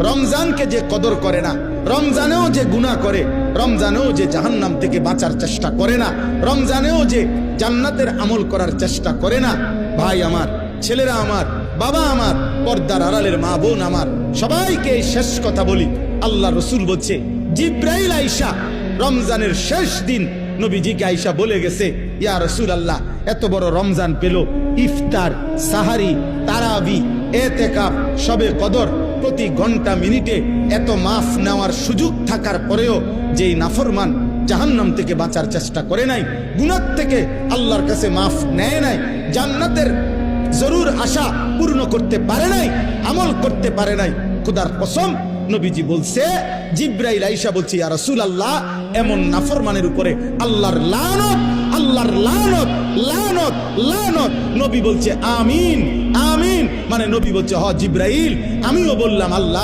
রমজানকে যে কদর করে না, রমজানেও যে গুনাহ করে, রমজানেও যে জাহান্নাম থেকে বাঁচার চেষ্টা করে না, রমজানেও যে জান্নাতের আমল করার চেষ্টা করে না, ভাই আমার, ছেলেরা আমার, বাবা আমার, পর্দার আড়ালের মা বোন আমার, সবাইকে এই শেষ কথা বলি। আল্লাহ রসুল বলছে, জিব্রাইল আয়েশা রমজানের শেষ দিন নবীজিকে আয়েশা বলে গেছে, ইয়া রাসূলুল্লাহ, এত বড় রমজান পেল, ইফতার, সাহারি, তারাবি, এতেকাফ, শবে কদর, প্রতি ঘন্টা মিনিটে এত মাফ নেওয়ার সুযোগ থাকার পরেও যেই নাফরমান জাহান্নাম থেকে বাঁচার চেষ্টা করে নাই, গুনাহ থেকে আল্লাহর কাছে মাফ নেয় নাই, জান্নাতের জরুর আশা পূর্ণ করতে পারে নাই, আমল করতে পারে নাই, খোদার কসম নবীজি বলছে, জিব্রাইল আয়েশা বলছে, ইয়া রাসূলুল্লাহ, এমন নাফরমানের উপরে আল্লাহর লানত, আল্লাহর লানত, লানত, লানত। নবী বলছে আমিন, আমিন, মানে নবী বলছে, হ জিব্রাইল, আমিও বললাম আল্লাহ